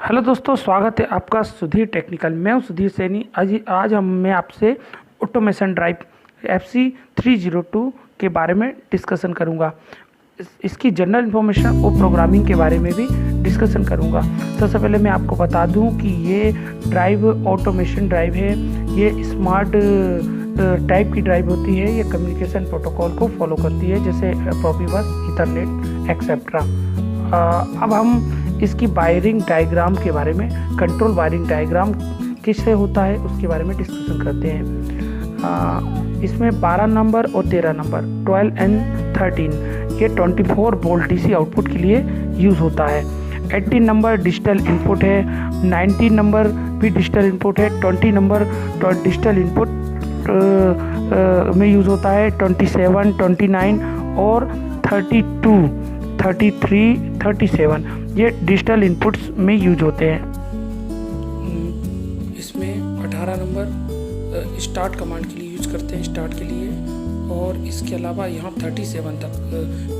Hello दोस्तों, स्वागत है आपका सुधीर टेक्निकल। मैं हूं सुधीर सैनी। आज मैं आपसे ऑटोमेशन ड्राइव FC302 के बारे में डिस्कशन करूंगा। इसकी जनरल इन्फॉर्मेशन और प्रोग्रामिंग के बारे में भी डिस्कशन करूंगा। सबसे पहले मैं आपको बता दूं कि ये ड्राइव ऑटोमेशन ड्राइव है। ये स्मार्ट टाइप की ड्राइव होती है। ये कम्युनिकेशन प्रोटोकॉल को फॉलो करती है, जैसे प्रोफिबस, ईथरनेट एक्सेट्रा। अब हम इसकी वायरिंग डायग्राम के बारे में, कंट्रोल वायरिंग डायग्राम किससे होता है उसके बारे में डिस्कशन करते हैं। इसमें 12 नंबर और 13 नंबर 12 and 13 ये 24 वोल्ट DC आउटपुट के लिए यूज़ होता है। 18 नंबर डिजिटल इनपुट है, 19 नंबर भी डिजिटल इनपुट है, 20 नंबर डिजिटल इनपुट में यूज़ होता है, 27, 29 और 32, 33, 37 ये डिजिटल इनपुट्स में यूज होते हैं। इसमें 18 नंबर स्टार्ट कमांड के लिए यूज करते हैं, स्टार्ट के लिए। और इसके अलावा यहाँ 37 तक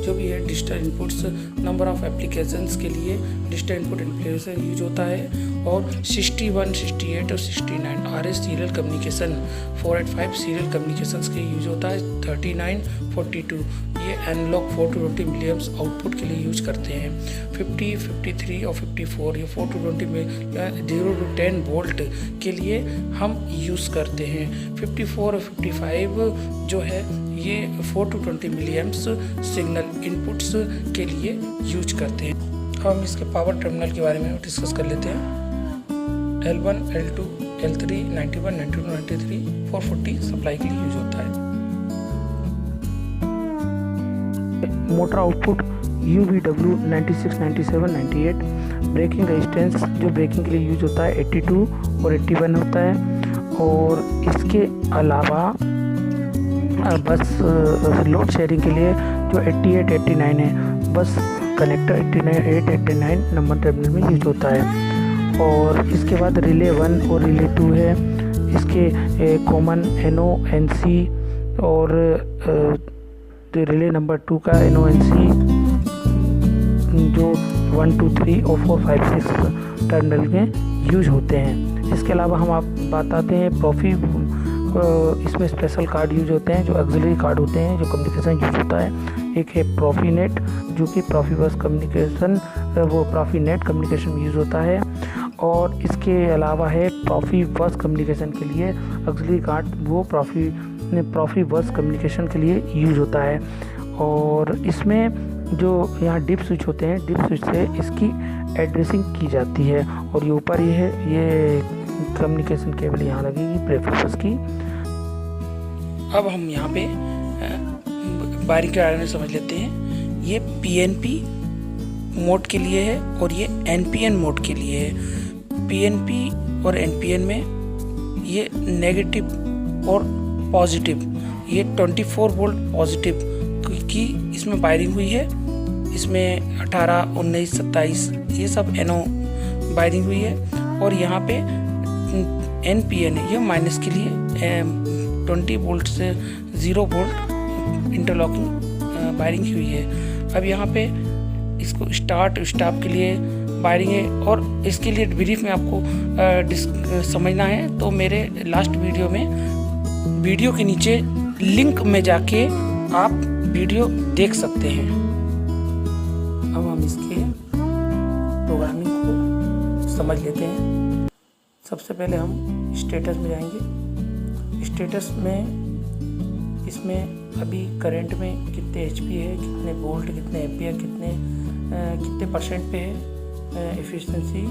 जो भी है digital inputs, number of applications के लिए डिजिटल इनपुट एप्लीकेशन यूज होता है। और 61, 68 और 69 RS serial communication, 485 serial communications के यूज होता है। 39, 42 ये एनालॉग 420 मिलियम्स आउटपुट के लिए यूज करते हैं। 50, 53 और 54 ये 420 में 0 to 10 वोल्ट के लिए हम यूज़ करते हैं। 54 और 55 जो है ये 4 to 20 मिलियम्स सिग्नल इनपुट्स के लिए यूज करते हैं। हम इसके पावर टर्मिनल के बारे में डिस्कस कर लेते हैं। L1, L2, L3, 91, 92, 93, 440 सप्लाई के लिए यूज होता है। Motor output UVW 96, 97, 98। Braking resistance जो ब्रेकिंग के लिए यूज होता है 82 और 81 होता है। और इसके अलावा बस लोड शेयरिंग के लिए जो 88, 89 है, बस कनेक्टर 89, 89 नंबर टर्मिनल में यूज होता है। और इसके बाद रिले 1 और रिले 2 है। इसके कॉमन NO, NC और रिले नंबर 2 का NO, NC जो 1, 2, 3 और 4, 5, 6 टर्मिनल में यूज होते हैं। इसके अलावा हम आप बताते हैं प्रॉफी, इसमें स्पेशल कार्ड यूज होते हैं, जो ऑक्सिलरी कार्ड होते हैं, जो कम्युनिकेशन यूज होता है। एक है प्रॉफीनेट जो कि प्रॉफिबस कम्युनिकेशन, वो प्रॉफीनेट कम्युनिकेशन में यूज होता है। और इसके अलावा है प्रॉफिबस कम्युनिकेशन के लिए ऑक्सिलरी कार्ड, वो प्रॉफिबस कम्युनिकेशन के लिए यूज होता है। और इसमें जो यहाँ डिप स्विच होते हैं, डिप स्विच से इसकी एड्रेसिंग की जाती है। और ये ऊपर ये है, ये कम्युनिकेशन केबल यहाँ लगेगी प्रेफिक्स की। अब हम यहाँ पे वायरिंग के बारे में समझ लेते हैं। ये PNP मोड के लिए है और ये NPN मोड के लिए है। PNP और NPN में ये नेगेटिव और पॉजिटिव, ये 24 वोल्ट पॉजिटिव की इसमें वायरिंग हुई है। इसमें 18, 19, 27 ये सब NO वायरिंग हुई है। और यहाँ पे NPN है, ये माइनस के लिए 20 वोल्ट से 0 वोल्ट इंटरलॉकिंग वायरिंग हुई है। अब यहाँ पे इसको स्टार्ट स्टॉप के लिए वायरिंग है। और इसके लिए ब्रीफ में आपको समझना है तो मेरे लास्ट वीडियो में, वीडियो के नीचे लिंक में जाके आप वीडियो देख सकते हैं। अब हम इसके प्रोग्रामिंग को समझ लेते हैं। सबसे पहले हम स्टेटस में जाएंगे। स्टेटस में इसमें अभी करंट में कितने HP है, कितने वोल्ट, कितने एम्पियर, कितने परसेंट पे है एफिशिएंसी,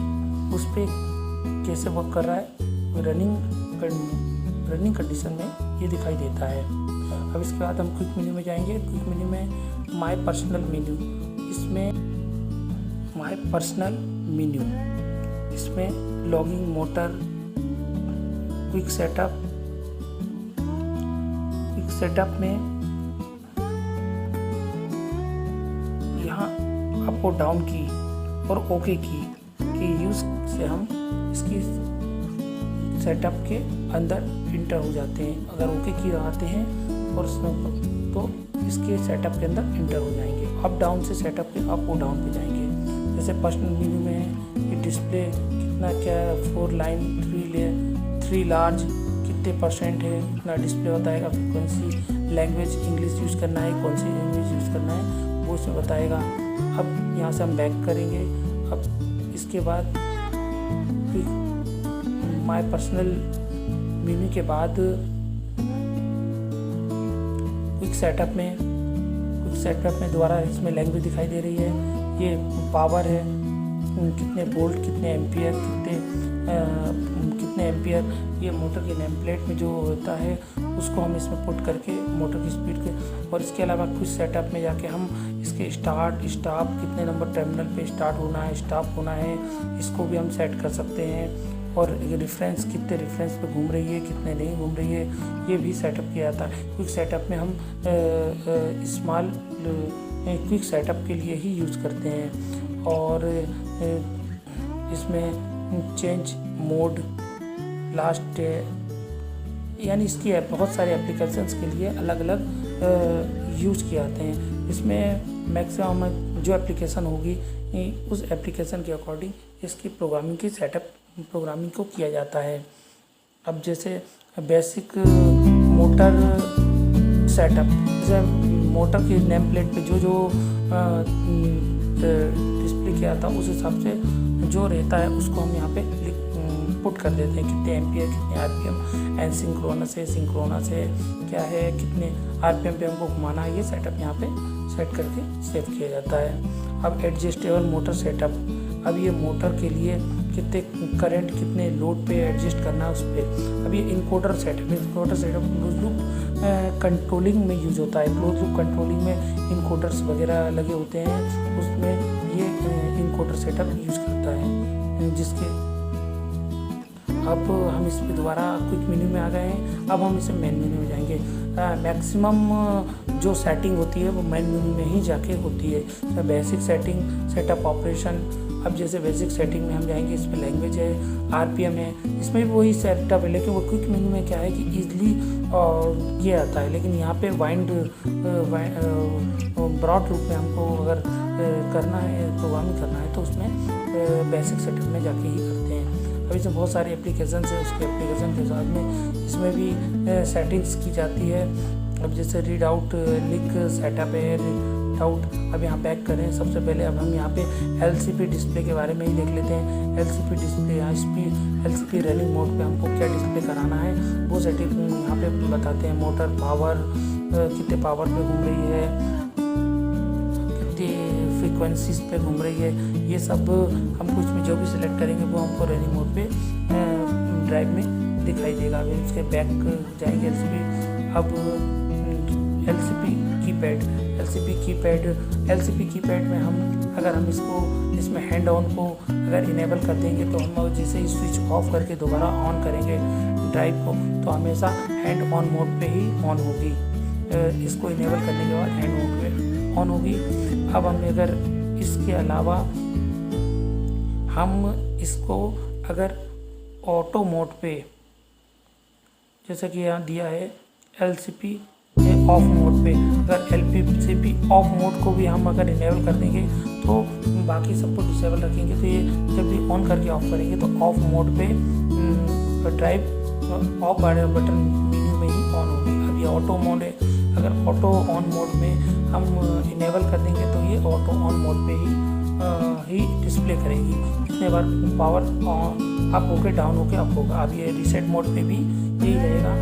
उस पर कैसे वर्क कर रहा है, रनिंग कंडीशन में ये दिखाई देता है। अब इसके बाद हम क्विक मेन्यू में जाएंगे। क्विक मेन्यू में माय पर्सनल मेन्यू, इसमें माय पर्सनल मेन्यू, इसमें लॉगिंग, मोटर, क्विक सेटअप में यहाँ अप और डाउन की और ओके की के यूज़ से हम इसकी सेटअप के अंदर इंटर हो जाते हैं। अगर ओके की लगाते हैं और तो इसके सेटअप के अंदर इंटर हो जाएंगे। अप डाउन से सेटअप के अप और डाउन पे जाएंगे। जैसे पर्सनल मेन्यू में ये डिस्प्ले कितना क्या 4 लाइन 3 लार्ज कितने % है, कितना डिस्प्ले बताएगा। फ्रीक्वेंसी, लैंग्वेज इंग्लिश यूज़ करना है, कौन सी लैंग्वेज यूज़ करना है वो उसमें बताएगा। अब यहाँ से हम बैक करेंगे। अब इसके बाद माय पर्सनल मेन्यू के बाद क्विक सेटअप में दोबारा इसमें लैंग्वेज दिखाई दे रही है। ये पावर है, कितने वोल्ट, कितने एम्पियर, ये मोटर के नेम प्लेट में जो होता है उसको हम इसमें पुट करके मोटर की स्पीड के, और इसके अलावा कुछ सेटअप में जाके हम इसके स्टार्ट स्टॉप, कितने नंबर टर्मिनल पे स्टार्ट होना है, स्टॉप होना है, इसको भी हम सेट कर सकते हैं। और रेफरेंस, कितने रेफरेंस पे घूम रही है, कितने नहीं घूम रही है, ये भी सेटअप किया जाता है। क्विक सेटअप में हम स्मॉल क्विक सेटअप के लिए ही यूज़ करते हैं। और इसमें चेंज मोड, लास्ट, यानी इसकी बहुत सारे एप्लीकेशंस के लिए अलग अलग यूज़ किए जाते हैं। इसमें मैक्सिमम जो एप्लीकेशन होगी उस एप्लीकेशन के अकॉर्डिंग इसकी प्रोग्रामिंग को किया जाता है। अब जैसे बेसिक मोटर सेटअप, जैसे मोटर की नेम प्लेट पे जो डिस्प्ले किया था उस हिसाब से जो रहता है उसको हम यहाँ पे पुट कर देते हैं। कितने एम्पियर, कितने आरपीएम, एसिंक्रोनस है, सिंक्रोनस है, क्या है, कितने आरपीएम पे हमको घुमाना है, ये सेटअप यहाँ पे सेट करके सेव किया जाता है। अब एडजस्टेबल मोटर सेटअप, अब ये मोटर के लिए कितने करंट, कितने लोड पे एडजस्ट करना है उस पर। अब ये encoder setup close loop controlling में यूज होता है। क्लोज लूप कंट्रोलिंग में इनकोडर्स वगैरह लगे होते हैं, उसमें ये इनकोडर सेटअप यूज करता है। जिसके अब हम इस पर दोबारा क्विक मेन्यू में आ गए हैं। अब हम इसे मेन मेन्यू में जाएंगे। मैक्सिमम जो सेटिंग होती है वो मेन मेन्यू में ही जाके होती है। तो बेसिक सेटिंग, सेटअप ऑपरेशन। अब जैसे बेसिक सेटिंग में हम जाएंगे, इसमें लैंग्वेज है, आरपीएम है, इसमें भी वही सेटअप है, लेकिन वो क्विक मेन्यू में क्या है कि ईजिली ये आता है। लेकिन यहाँ पे वाइंड ब्रॉड रूप में हमको अगर करना है, प्रोग्रामिंग करना है, तो उसमें बेसिक सेटअप में जाके ही करते हैं। अब इसमें बहुत सारे एप्लीकेशन है, उसके एप्लीकेशन के साथ में इसमें भी सेटिंग्स की जाती है। अब जैसे रीड आउट लिंक सेटअप है, रीड आउट। अब यहाँ बैक करें, सबसे पहले अब हम यहाँ पे एलसीपी डिस्प्ले के बारे में ही देख लेते हैं। एलसीपी डिस्प्ले, यहाँ एलसीपी रनिंग मोड पे हमको क्या डिस्प्ले कराना है वो सेटिंग यहाँ पे बताते हैं। मोटर पावर, कितने पावर पे घूम रही है, कितनी फ्रीक्वेंसीज पे घूम रही है, ये सब हमको इसमें जो भी सिलेक्ट करेंगे वो हमको रनिंग मोड पे ड्राइव में दिखाई देगा। अभी उसके बैक जाएंगे एलसीपी। अब एलसीपी कीपैड में हम अगर हम इसमें हैंड ऑन को अगर इनेबल कर देंगे तो हम जैसे ही स्विच ऑफ करके दोबारा ऑन करेंगे ड्राइव को तो हमेशा हैंड ऑन मोड पे ही ऑन होगी। इसको इनेबल करने के बाद हैंड मोड पे ऑन होगी। अब हम अगर इसके अलावा हम इसको अगर ऑटो मोड पे, जैसा कि यहाँ दिया है एलसीपी ऑफ मोड पे, अगर एलसीपी ऑफ मोड को भी हम अगर इनेबल कर देंगे तो बाकी सबको डिसेबल रखेंगे, तो ये जब भी ऑन करके ऑफ करेंगे तो ऑफ मोड पे ड्राइव ऑफ बटन मेन्यू में ही ऑन होगी। अब ये ऑटो मोड है, अगर ऑटो ऑन मोड में हम इनेबल कर देंगे तो ये ऑटो ऑन मोड पे ही डिस्प्ले करेगी। कितने बार पावर अप होके डाउन होके अप होगा। अब ये रीसेट मोड पे भी यही रहेगा,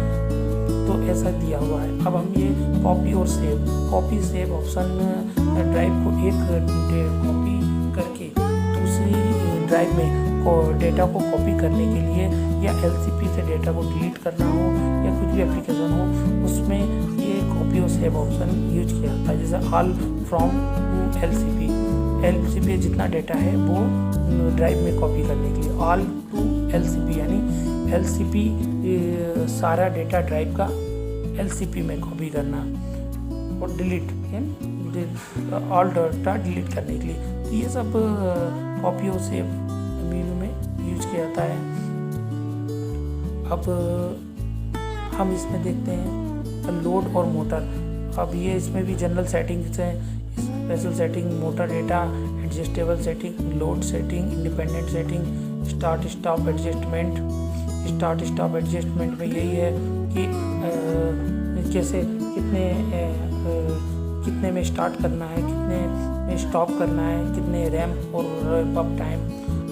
तो ऐसा दिया हुआ है। अब हम ये कॉपी और कॉपी सेव ऑप्शन, ड्राइव को एक कॉपी करके दूसरी ड्राइव में डेटा को कॉपी करने के लिए या एलसीपी से डेटा को डिलीट करना हो या कुछ भी एप्लीकेशन हो उसमें ये कॉपी और सेव ऑप्शन यूज किया जाता है। जैसे ऑल फ्रॉम एलसीपी जितना डेटा है वो ड्राइव में कॉपी करने के लिए ऑल टू एलसीपी, यानी एलसीपी सारा डेटा ड्राइव का एलसीपी में कॉपी करना, और डिलीट ऑल डाटा डिलीट करने के लिए। तो ये सब कॉपी और सेव मेन्यू में यूज किया जाता है। अब हम इसमें देखते हैं लोड और मोटर। अब ये इसमें भी जनरल सेटिंग्स हैं, special setting, motor data adjustable setting, load setting, independent setting, start stop adjustment. Start stop adjustment में यही है कि जैसे कितने में स्टार्ट करना है, कितने में स्टॉप करना है, कितने रैम्प और पब टाइम।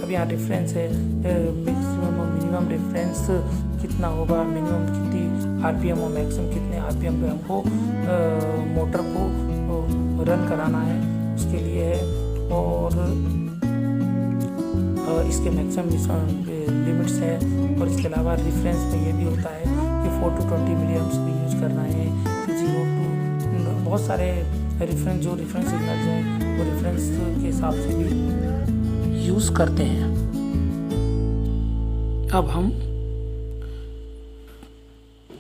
अब यहाँ रेफरेंस है, मैक्सिमम और मिनिमम रेफरेंस कितना होगा, मिनिमम कितनी आरपीएम और मैक्सिमम कितने आरपीएम पे हमको मोटर को रन कराना है उसके लिए है। और इसके मैक्सिमम लिमिट्स हैं। और इसके अलावा रेफरेंस में ये भी होता है कि 4 to 20 मिलियम्स भी यूज़ करना है, 0 to बहुत सारे रेफरेंस सिग्नल्स हैं वो रेफरेंस के हिसाब से भी यूज़ करते हैं। अब हम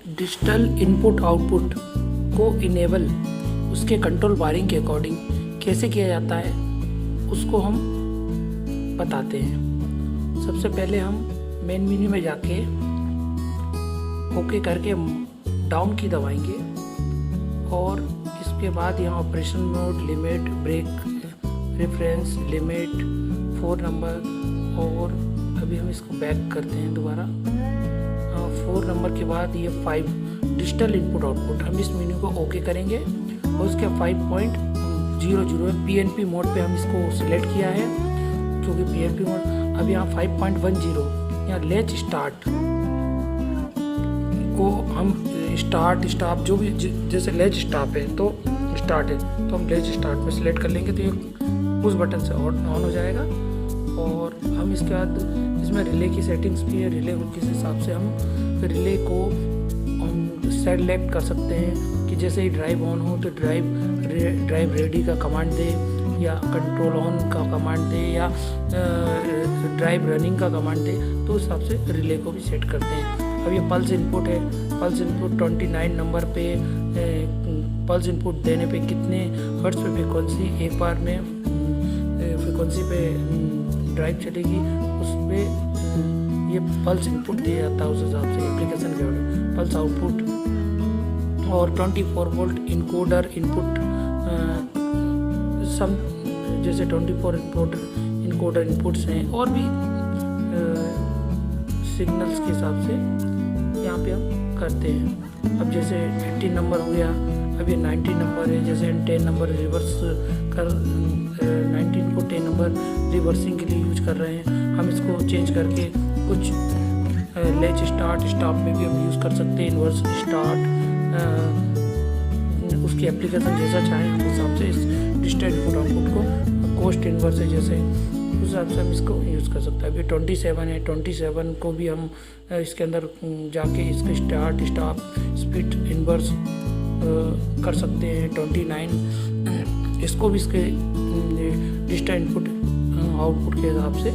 डिजिटल इनपुट आउटपुट को इनेबल उसके कंट्रोल वायरिंग के अकॉर्डिंग कैसे किया जाता है उसको हम बताते हैं। सबसे पहले हम मेन मेन्यू में जाके ओके करके डाउन की दबाएंगे और इसके बाद यहाँ operation mode, limit, brake, reference, limit, 4 number. और अभी हम इसको बैक करते हैं दोबारा। 4 नंबर के बाद ये 5 डिजिटल इनपुट आउटपुट, हम इस मेन्यू को ओके करेंगे और उसके 5.00 PNP मोड पे हम इसको सिलेक्ट किया है क्योंकि PNP मोड। अब यहाँ 5.10 यहाँ लेच स्टार्ट को हम स्टार्ट स्टॉप जो भी जैसे लेच स्टॉप है तो स्टार्ट है तो हम लेच स्टार्ट में सिलेक्ट कर लेंगे तो ये उस बटन से ऑन हो जाएगा। और हम इसके बाद इसमें रिले की सेटिंग्स भी है। रिले किस हिसाब से हम रिले को सेलेक्ट कर सकते हैं कि जैसे ही ड्राइव ऑन हो तो ड्राइव रेडी का कमांड दे या कंट्रोल ऑन का कमांड दे या ड्राइव रनिंग का कमांड दे, तो उस हिसाब से रिले को भी सेट करते हैं। अब ये पल्स इनपुट है। पल्स इनपुट 29 नंबर पे पल्स इनपुट देने पे कितने हर्ट्ज पे फ्रिक्वेंसी एक बार में फ्रिक्वेंसी पे ड्राइव चलेगी उस पर ये पल्स इनपुट दिया जाता है उस हिसाब से एप्लीकेशन के ऑर्डर। पल्स आउटपुट और 24 वोल्ट इनकोडर इनपुट सम जैसे 24 इनकोडर इनपुट्स हैं और भी सिग्नल्स के हिसाब से यहाँ पे हम करते हैं। अब जैसे 18 नंबर हो गया, अब ये 19 नंबर है। जैसे 10 नंबर रिवर्स कर 19 को 10 नंबर रिवर्सिंग के लिए यूज कर रहे हैं। हम इसको चेंज करके कुछ लेच स्टार्ट स्टॉप में भी हम यूज़ कर सकते हैं। इन्वर्स स्टार्ट उसकी एप्लीकेशन जैसा चाहें उस हिसाब से इस डिजिटल इनपुट आउटपुट को कोस्ट इन्वर्स है जैसे उस हिसाब से हम इसको यूज़ कर सकते हैं। अभी 27 है, 27 को भी हम इसके अंदर जाके इसके स्टार्ट स्टॉप स्पीड इन्वर्स कर सकते हैं। 29 इसको भी इसके डिजिटल इनपुट आउटपुट के हिसाब से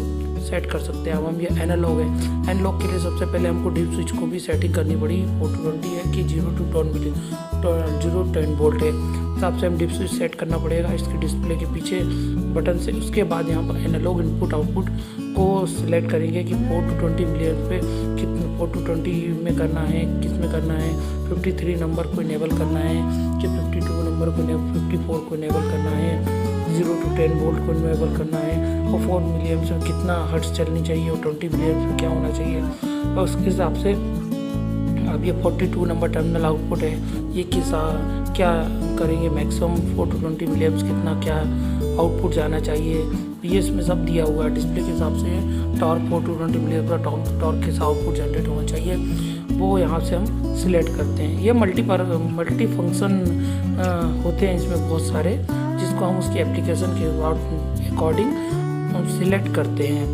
सेट कर सकते हैं। अब हम ये एनालॉग है, एनालॉग के लिए सबसे पहले हमको डीप स्विच को भी सेटिंग करनी पड़ी। 420 है कि 0 to 10 वोल्ट है, हिसाब से हम डीप स्विच सेट करना पड़ेगा इसके डिस्प्ले के पीछे बटन से। उसके बाद यहाँ पर एनालॉग इनपुट आउटपुट को सिलेक्ट करेंगे कि 4 to 20 मिलियन पे कितने 4 to 20 में करना है, किस में करना है। 53 नंबर को इनेबल करना है कि 52 नंबर को 54 को इनेबल करना है, 0 to 10 वोल्ट को इनेबल करना है और 4 मिलियन में कितना हर्ट्ज चलनी चाहिए और 20 मिलियन में क्या होना चाहिए। और उसके हिसाब से अब ये 42 नंबर टर्मिनल आउटपुट है, ये क्या करेंगे मैक्सिमम 4 to 20 मिलियम्स कितना क्या आउटपुट जाना चाहिए, ये इसमें सब दिया हुआ है। डिस्प्ले के हिसाब से टॉर्क 4 to 20 मिलियम का टॉर्क के साथ आउटपुट जनरेट होना चाहिए, वो यहाँ से हम सिलेक्ट करते हैं। ये मल्टी फंक्शन होते हैं इसमें बहुत सारे, जिसको हम उसकी एप्लीकेशन के अकॉर्डिंग हम सिलेक्ट करते हैं।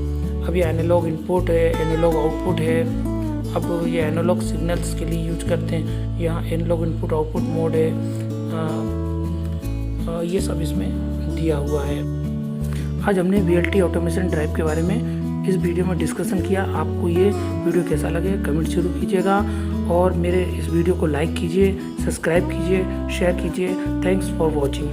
अब ये एनालॉग इनपुट है, एनालॉग आउटपुट है। अब ये एनालॉग सिग्नल्स के लिए यूज करते हैं। यहाँ एनालॉग इनपुट आउटपुट मोड है, ये सब इसमें दिया हुआ है। आज हमने VLT ऑटोमेशन ड्राइव के बारे में इस वीडियो में डिस्कशन किया। आपको ये वीडियो कैसा लगे कमेंट जरूर कीजिएगा और मेरे इस वीडियो को लाइक कीजिए, सब्सक्राइब कीजिए, शेयर कीजिए। Thanks for watching.